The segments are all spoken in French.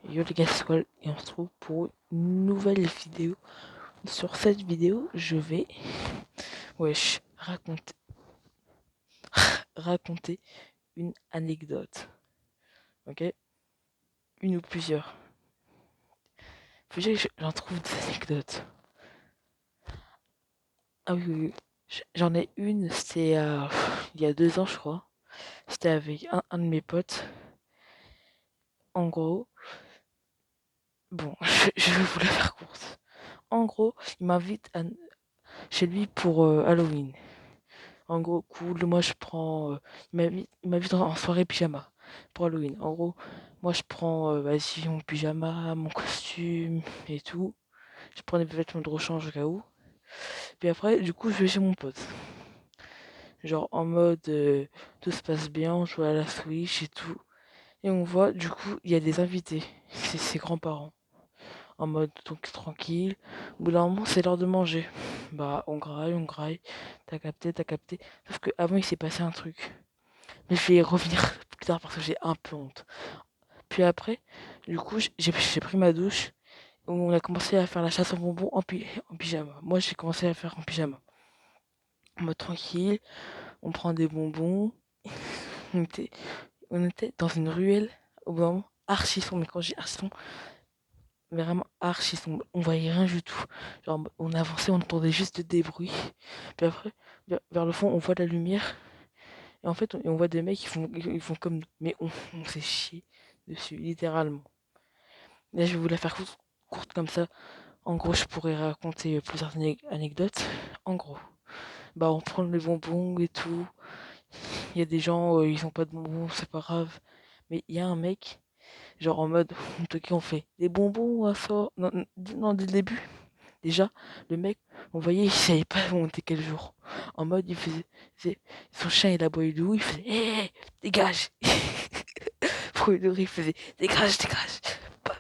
Yo les gars, c'est Squall et on se retrouve pour une nouvelle vidéo. Sur cette vidéo, je vais raconter une anecdote. Ok? Une ou plusieurs. Faut que j'en trouve des anecdotes. Ah oui, oui, oui. J'en ai une, c'était il y a 2 ans, je crois. C'était avec un de mes potes. En gros, bon, je vais vous la faire courte. En gros, il m'invite chez lui pour Halloween. En gros, cool, moi je prends. Il m'invite en soirée pyjama pour Halloween. En gros, moi je prends vas-y, mon pyjama, mon costume et tout. Je prends des vêtements de rechange au cas où. Puis après, du coup, je vais chez mon pote. Genre en mode tout se passe bien, on joue à la Switch et tout. Et on voit, du coup, il y a des invités. C'est ses grands-parents. En mode donc tranquille. Au bout d'un moment, c'est l'heure de manger. Bah, on graille, on graille. T'as capté, t'as capté. Sauf qu'avant, il s'est passé un truc. Mais je vais y revenir plus tard parce que j'ai un peu honte. Puis après, du coup, j'ai pris ma douche. On a commencé à faire la chasse aux bonbons en pyjama. Moi, j'ai commencé à faire en pyjama. En mode tranquille, on prend des bonbons. On était, on était dans une ruelle, au bout d'un moment, archi sombre. Mais quand je dis archi sombre, vraiment archi sombre. On voyait rien du tout. Genre, on avançait, on entendait juste des bruits. Puis après, vers le fond, on voit la lumière. Et en fait, on voit des mecs ils font comme nous. Mais on s'est chié dessus, littéralement. Là, je vais vous la faire courte comme ça. En gros, je pourrais raconter plusieurs anecdotes. En gros, bah, on prend les bonbons et tout. Il y a des gens, ils ont pas de bonbons, c'est pas grave. Mais il y a un mec, genre en mode, on fait des bonbons à ça. Non, non, dès le début, déjà, le mec, on voyait, il savait pas où on était quel jour. En mode, faisait- son chien, il aboyait de où, il faisait, hé, dégage. Premier degré, il faisait, dégage, dégage. Bam.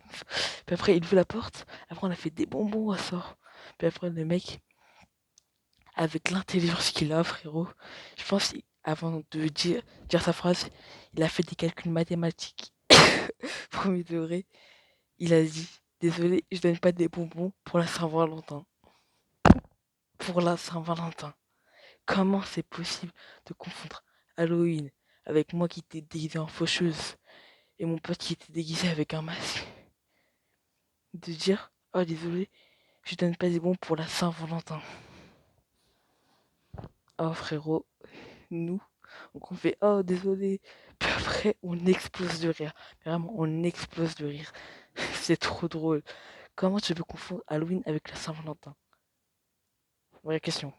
Puis après, il ouvre la porte. Après, on a fait des bonbons à sort. Puis après, le mec, avec l'intelligence qu'il a, frérot, je pense, avant de dire sa phrase, il a fait des calculs mathématiques. Premier degré, il a dit, désolé, je donne pas des bonbons pour la Saint-Valentin. Pour la Saint-Valentin. Comment c'est possible de confondre Halloween avec moi qui étais déguisé en faucheuse et mon pote qui était déguisé avec un masque? De dire, oh désolé, je donne pas des bons pour la Saint-Valentin. Oh frérot, nous, donc on fait oh désolé. Puis après, on explose de rire. Vraiment, on explose de rire. C'est trop drôle. Comment tu peux confondre Halloween avec la Saint-Valentin? Vraie question.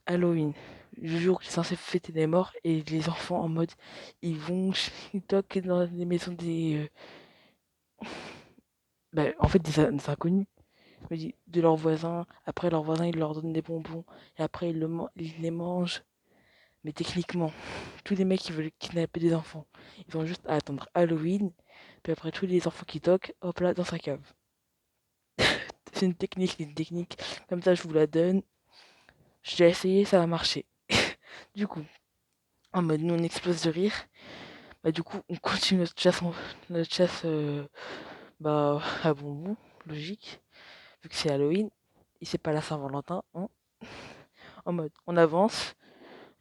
Halloween, le jour où il est censé fêter les morts et les enfants en mode ils toquent dans les maisons en fait des inconnus, mais de leurs voisins. Après leurs voisins ils leur donnent des bonbons et après ils les mangent. Mais techniquement, tous les mecs qui veulent kidnapper des enfants, ils ont juste à attendre Halloween, puis après tous les enfants qui toquent, hop là, dans sa cave. C'est une technique, comme ça je vous la donne. J'ai essayé, ça a marché. Du coup, en mode nous on explose de rire, bah du coup on continue notre chasse à bonbons, logique, vu que c'est Halloween, et c'est pas la Saint-Valentin, hein. En mode on avance,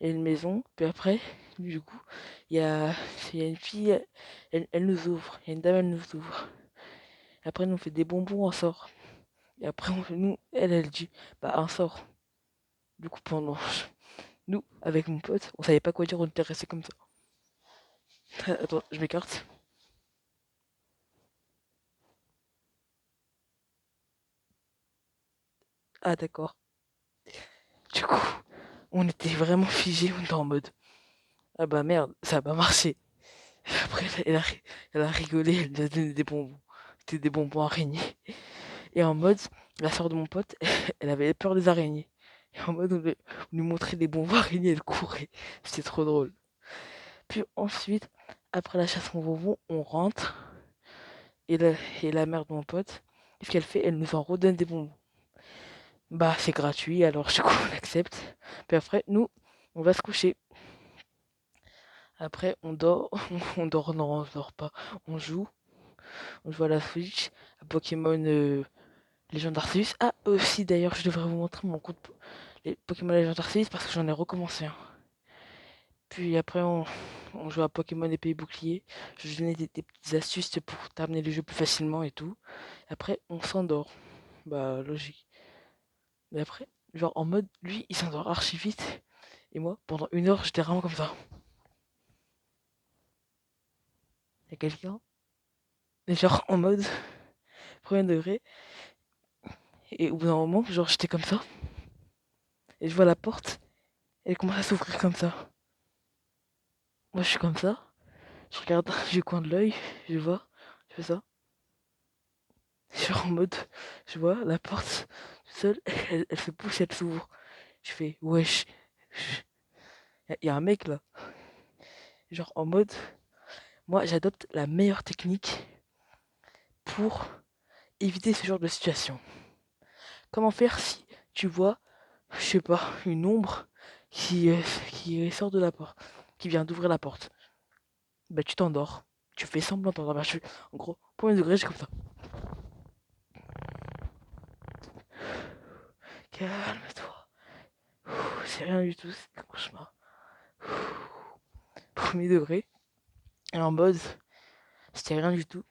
il y a une maison, puis après, du coup, il y a, il y a une fille, elle nous ouvre, il y a une dame, elle nous ouvre. Après, elle nous fait des bonbons, un sort. Et après, elle dit, bah, un sort. Du coup, nous, avec mon pote, on savait pas quoi dire, on était restés comme ça. Attends, je m'écarte. Ah, d'accord. Du coup, on était vraiment figés, on était en mode, ah bah merde, ça a pas marché. Après, elle a rigolé, elle nous a donné des bonbons. C'était des bonbons araignées. Et en mode, la soeur de mon pote, elle avait peur des araignées. Et en mode, on lui montrait des bonbons araignées, elle courait. C'était trop drôle. Puis ensuite, après la chasse aux bonbons, on rentre. Et la mère de mon pote, qu'est-ce qu'elle fait? Elle nous en redonne des bonbons. Bah, c'est gratuit, alors du coup, on accepte. Puis après, nous, on va se coucher. Après, on dort. On dort, non, on dort pas. On joue. On joue à la Switch, à Pokémon Légendaire Arceus. Ah, aussi d'ailleurs, je devrais vous montrer mon compte les Pokémon Légendaire Arceus parce que j'en ai recommencé un. Puis après, on joue à Pokémon épée et bouclier. Je donnais des petites astuces pour terminer le jeu plus facilement et tout. Après, on s'endort. Bah, logique. Mais après, genre en mode, lui, il s'endort archi vite. Et moi, pendant 1 heure, j'étais vraiment comme ça. Y'a quelqu'un? Et genre en mode, premier degré. Et au bout d'un moment, genre, j'étais comme ça. Et je vois la porte. Elle commence à s'ouvrir comme ça. Moi, je suis comme ça. Je regarde du coin de l'œil. Je vois. Je fais ça. Genre en mode, je vois la porte toute seule. Elle se pousse, elle s'ouvre. Je fais, wesh. Y a un mec là. Genre en mode, moi, j'adopte la meilleure technique pour éviter ce genre de situation. Comment faire si tu vois, je sais pas, une ombre qui sort de la porte, qui vient d'ouvrir la porte? Bah, tu t'endors. Tu fais semblant de t'endormir. Bah, en gros, premier degré, j'ai comme ça. Calme-toi. C'est rien du tout, c'est un cauchemar. Premier degré. Et en mode, c'était rien du tout.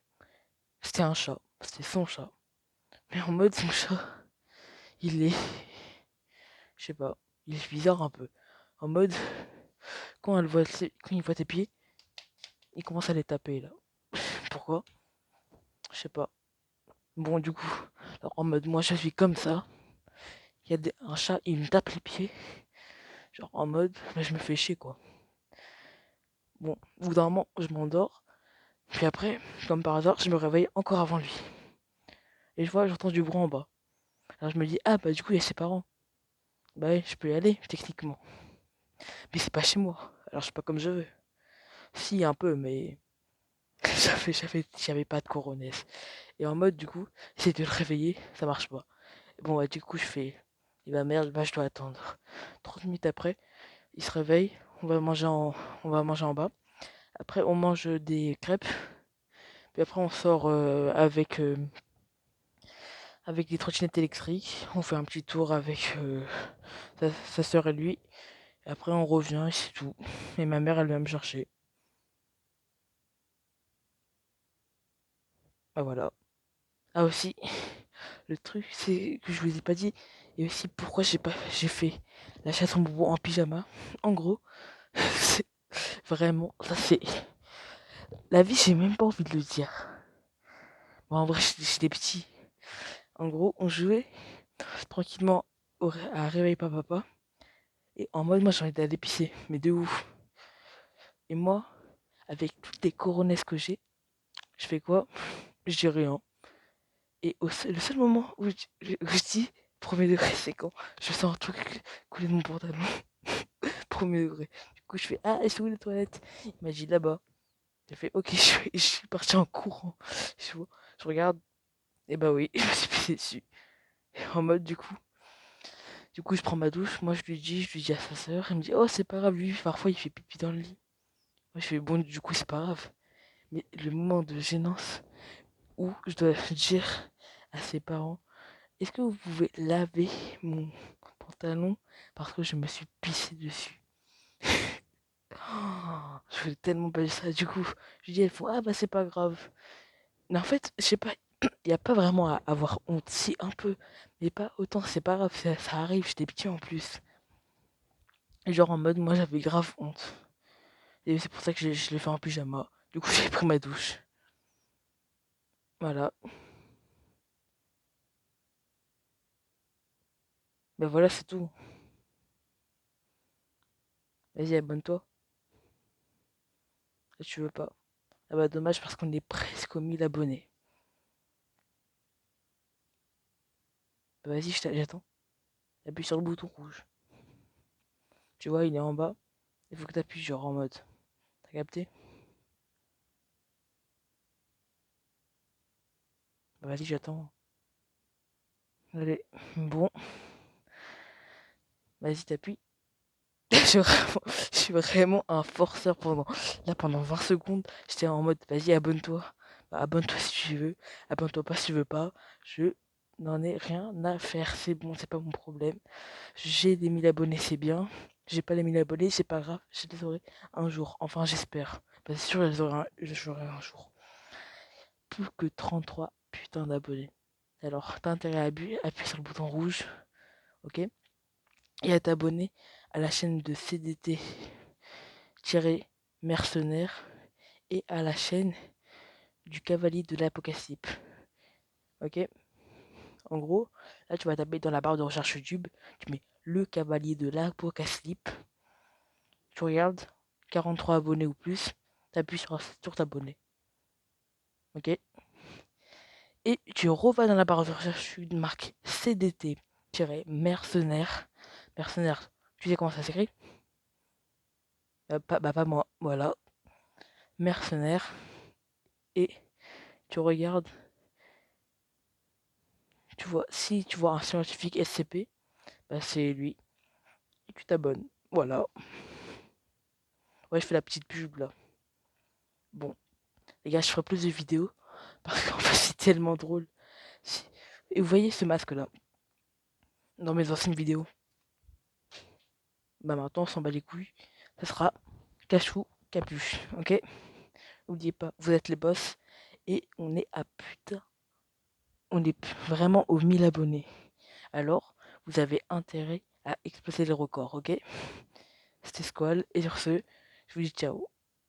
C'était un chat. C'était son chat. Mais en mode, son chat, il est, je sais pas, il est bizarre un peu. En mode, quand il voit tes pieds, il commence à les taper là. Pourquoi? Je sais pas. Bon, du coup, alors en mode, moi je suis comme ça. Il y a un chat, il me tape les pieds. Genre en mode, bah, je me fais chier quoi. Bon, au bout d'un moment, je m'endors. Puis après, comme par hasard, je me réveille encore avant lui. Et je vois, j'entends du bruit en bas. Alors je me dis, ah bah du coup, il y a ses parents. Bah ouais, je peux y aller, techniquement. Mais c'est pas chez moi. Alors je suis pas comme je veux. Si, un peu, mais j'avais pas de coronesse. Et en mode, du coup, j'essaie de le réveiller, ça marche pas. Bon, bah, du coup, je fais, et bah merde, bah, je dois attendre. 30 minutes après, il se réveille, on va manger en bas. Après, on mange des crêpes. Puis après, on sort avec des trottinettes électriques. On fait un petit tour avec sa soeur et lui. Et après, on revient et c'est tout. Et ma mère, elle vient me chercher. Bah voilà. Ah aussi, le truc, c'est que je vous ai pas dit. Et aussi, pourquoi j'ai fait la chasse en boubou en pyjama. En gros, c'est vraiment, ça c'est... La vie, j'ai même pas envie de le dire. Bon, en vrai, j'étais petit. En gros, on jouait tranquillement à Réveille pas papa. Et en mode, moi, j'ai envie d'aller pisser. Mais de ouf. Et moi, avec toutes les coronesses que j'ai, je fais quoi? Je dis rien. Et le seul moment où je dis premier degré, c'est quand je sens un truc couler de mon pantalon. Premier degré. Du coup, je fais ah, c'est où les toilettes? Il m'a dit là-bas. J'ai fait ok, je suis parti en courant. Je regarde, et bah oui, je me suis pissé dessus. Et en mode, du coup, je prends ma douche. Moi, je lui dis à sa sœur. Elle me dit oh, c'est pas grave, lui, parfois il fait pipi dans le lit. Moi, je fais bon, du coup, c'est pas grave. Mais le moment de gênance où je dois dire à ses parents est-ce que vous pouvez laver mon pantalon parce que je me suis pissé dessus? Oh, je voulais tellement pas dire ça. Du coup, je dis, elles font, ah bah c'est pas grave. Mais en fait, je sais pas, il n'y a pas vraiment à avoir honte. Si, un peu, mais pas autant, c'est pas grave, ça arrive, j'étais petit en plus. Et genre en mode, moi j'avais grave honte. Et c'est pour ça que je l'ai fait en pyjama. Du coup, j'ai pris ma douche. Voilà. Ben voilà, c'est tout. Vas-y, abonne-toi. Si tu veux pas. Ah bah dommage parce qu'on est presque aux 1000 abonnés. Bah vas-y, j'attends. Appuie sur le bouton rouge. Tu vois, il est en bas. Il faut que t'appuies genre en mode. T'as capté? Bah vas-y, j'attends. Allez. Bon. Vas-y, t'appuies. Je suis vraiment un forceur pendant 20 secondes. J'étais en mode, vas-y, abonne-toi. abonne-toi si tu veux, abonne-toi pas si tu veux pas. Je n'en ai rien à faire, c'est bon, c'est pas mon problème. J'ai des 1000 abonnés, c'est bien. J'ai pas les 1000 abonnés, c'est pas grave, je les aurai un jour. Enfin, j'espère. Bah, c'est sûr, je les aurai un jour. Plus que 33 putains d'abonnés. Alors, t'as intérêt à appuyer sur le bouton rouge, ok? Et à t'abonner à la chaîne de CDT-mercenaire et à la chaîne du cavalier de l'apocalypse, ok? En gros, là, tu vas taper dans la barre de recherche YouTube, tu mets le cavalier de l'apocalypse, tu regardes, 43 abonnés ou plus, t'appuies sur t'abonner, ok? Et tu revas dans la barre de recherche, tu marques CDT-mercenaire. Mercenaire, tu sais comment ça s'écrit? Pas moi, voilà. Mercenaire. Et tu regardes, tu vois, si tu vois un scientifique SCP, bah c'est lui. Et tu t'abonnes. Voilà. Ouais, je fais la petite pub là. Bon, les gars, je ferai plus de vidéos parce qu'en fait, c'est tellement drôle. Et vous voyez ce masque là dans mes anciennes vidéos. Bah maintenant, on s'en bat les couilles. Ça sera Cachou Capuche, ok? N'oubliez pas, vous êtes les boss. Et on est à putain. On est vraiment aux 1000 abonnés. Alors, vous avez intérêt à exploser les records, ok? C'était Squall, et sur ce, je vous dis ciao.